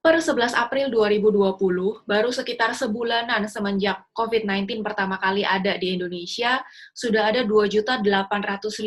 Per 11 April 2020, baru sekitar sebulanan semenjak COVID-19 pertama kali ada di Indonesia, sudah ada 2.800.000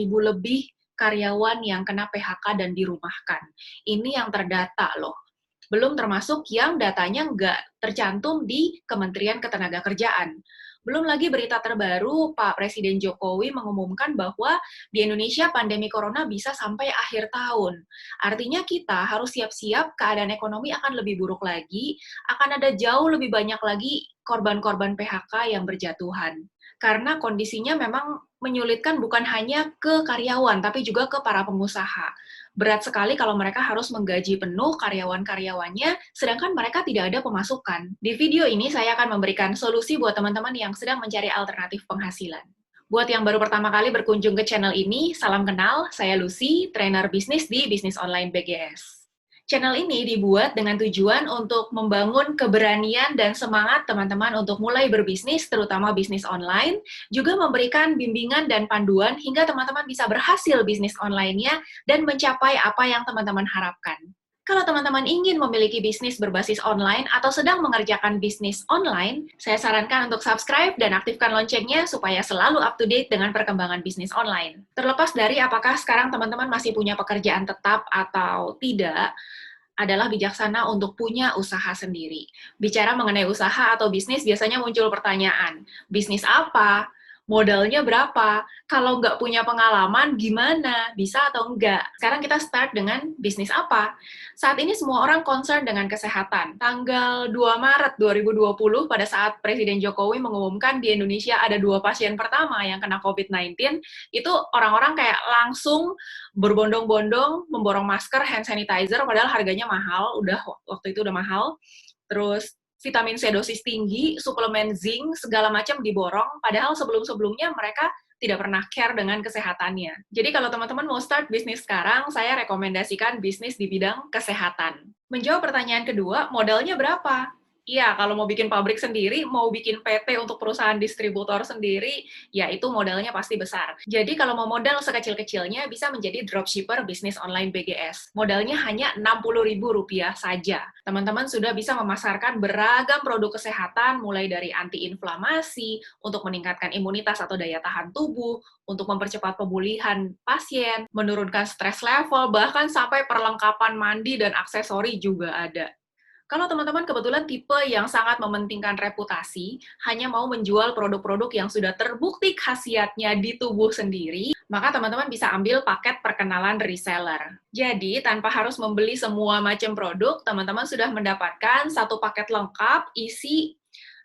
lebih karyawan yang kena PHK dan dirumahkan. Ini yang terdata loh. Belum termasuk yang datanya nggak tercantum di Kementerian Ketenagakerjaan. Belum lagi berita terbaru, Pak Presiden Jokowi mengumumkan bahwa di Indonesia pandemi corona bisa sampai akhir tahun. Artinya kita harus siap-siap keadaan ekonomi akan lebih buruk lagi, akan ada jauh lebih banyak lagi korban-korban PHK yang berjatuhan. Karena kondisinya memang menyulitkan bukan hanya ke karyawan, tapi juga ke para pengusaha. Berat sekali kalau mereka harus menggaji penuh karyawan-karyawannya, sedangkan mereka tidak ada pemasukan. Di video ini saya akan memberikan solusi buat teman-teman yang sedang mencari alternatif penghasilan. Buat yang baru pertama kali berkunjung ke channel ini, salam kenal, saya Lucy, trainer bisnis di Bisnis Online BGS. Channel ini dibuat dengan tujuan untuk membangun keberanian dan semangat teman-teman untuk mulai berbisnis, terutama bisnis online, juga memberikan bimbingan dan panduan hingga teman-teman bisa berhasil bisnis online-nya dan mencapai apa yang teman-teman harapkan. Kalau teman-teman ingin memiliki bisnis berbasis online atau sedang mengerjakan bisnis online, saya sarankan untuk subscribe dan aktifkan loncengnya supaya selalu up to date dengan perkembangan bisnis online. Terlepas dari apakah sekarang teman-teman masih punya pekerjaan tetap atau tidak, adalah bijaksana untuk punya usaha sendiri. Bicara mengenai usaha atau bisnis, biasanya muncul pertanyaan, bisnis apa? Modalnya berapa? Kalau nggak punya pengalaman, gimana? Bisa atau enggak? Sekarang kita start dengan bisnis apa? Saat ini semua orang concern dengan kesehatan. Tanggal 2 Maret 2020, pada saat Presiden Jokowi mengumumkan di Indonesia ada 2 pasien pertama yang kena COVID-19, itu orang-orang kayak langsung berbondong-bondong memborong masker, hand sanitizer, padahal harganya mahal, waktu itu udah mahal. Terus vitamin C dosis tinggi, suplemen zinc, segala macam diborong, padahal sebelum-sebelumnya mereka tidak pernah care dengan kesehatannya. Jadi kalau teman-teman mau start bisnis sekarang, saya rekomendasikan bisnis di bidang kesehatan. Menjawab pertanyaan kedua, modalnya berapa? Iya, kalau mau bikin pabrik sendiri, mau bikin PT untuk perusahaan distributor sendiri, ya itu modalnya pasti besar. Jadi kalau mau modal sekecil-kecilnya, bisa menjadi dropshipper bisnis online BGS. Modalnya hanya Rp60.000 saja. Teman-teman sudah bisa memasarkan beragam produk kesehatan, mulai dari antiinflamasi, untuk meningkatkan imunitas atau daya tahan tubuh, untuk mempercepat pemulihan pasien, menurunkan stres level, bahkan sampai perlengkapan mandi dan aksesori juga ada. Kalau teman-teman kebetulan tipe yang sangat mementingkan reputasi, hanya mau menjual produk-produk yang sudah terbukti khasiatnya di tubuh sendiri, maka teman-teman bisa ambil paket perkenalan reseller. Jadi, tanpa harus membeli semua macam produk, teman-teman sudah mendapatkan satu paket lengkap isi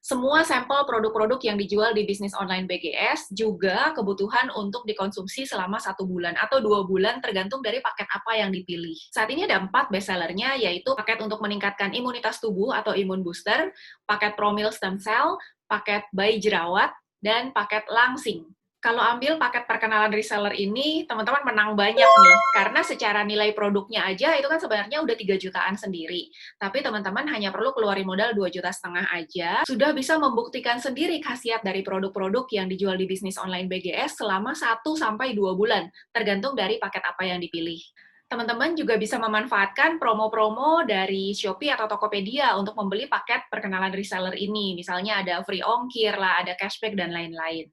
semua sampel produk-produk yang dijual di bisnis online BGS, juga kebutuhan untuk dikonsumsi selama 1 bulan atau 2 bulan, tergantung dari paket apa yang dipilih. Saat ini ada 4 bestsellernya, yaitu paket untuk meningkatkan imunitas tubuh atau imun booster, paket promil stem cell, paket bayi jerawat, dan paket langsing. Kalau ambil paket perkenalan reseller ini, teman-teman menang banyak nih, karena secara nilai produknya aja itu kan sebenarnya udah 3 jutaan sendiri. Tapi teman-teman hanya perlu keluarin modal 2,5 juta aja, sudah bisa membuktikan sendiri khasiat dari produk-produk yang dijual di bisnis online BGS selama 1-2 bulan, tergantung dari paket apa yang dipilih. Teman-teman juga bisa memanfaatkan promo-promo dari Shopee atau Tokopedia untuk membeli paket perkenalan reseller ini. Misalnya ada free ongkir lah, ada cashback, dan lain-lain.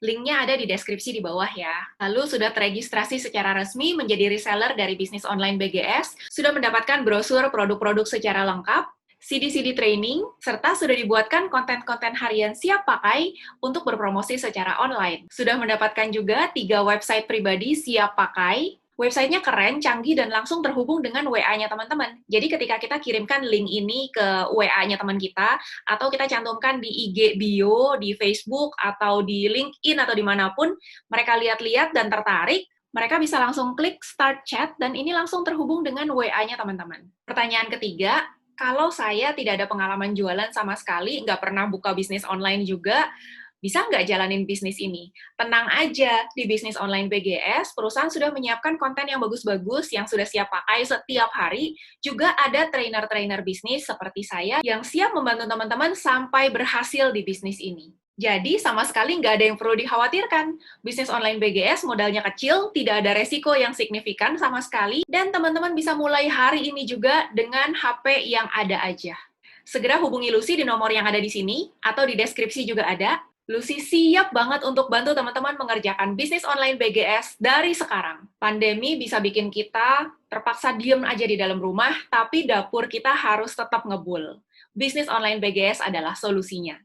Linknya ada di deskripsi di bawah ya. Lalu sudah teregistrasi secara resmi menjadi reseller dari bisnis online BGS, sudah mendapatkan brosur produk-produk secara lengkap, CD-CD training, serta sudah dibuatkan konten-konten harian siap pakai untuk berpromosi secara online. Sudah mendapatkan juga 3 website pribadi siap pakai. Websitenya keren, canggih, dan langsung terhubung dengan WA-nya teman-teman. Jadi ketika kita kirimkan link ini ke WA-nya teman kita, atau kita cantumkan di IG bio, di Facebook, atau di LinkedIn, atau dimanapun, mereka lihat-lihat dan tertarik, mereka bisa langsung klik start chat, dan ini langsung terhubung dengan WA-nya teman-teman. Pertanyaan ketiga, kalau saya tidak ada pengalaman jualan sama sekali, nggak pernah buka bisnis online juga, bisa nggak jalanin bisnis ini? Tenang aja, di bisnis online BGS, perusahaan sudah menyiapkan konten yang bagus-bagus, yang sudah siap pakai setiap hari, juga ada trainer-trainer bisnis seperti saya, yang siap membantu teman-teman sampai berhasil di bisnis ini. Jadi, sama sekali nggak ada yang perlu dikhawatirkan. Bisnis online BGS modalnya kecil, tidak ada resiko yang signifikan sama sekali, dan teman-teman bisa mulai hari ini juga dengan HP yang ada aja. Segera hubungi Lucy di nomor yang ada di sini, atau di deskripsi juga ada. Lucy siap banget untuk bantu teman-teman mengerjakan bisnis online BGS dari sekarang. Pandemi bisa bikin kita terpaksa diem aja di dalam rumah, tapi dapur kita harus tetap ngebul. Bisnis online BGS adalah solusinya.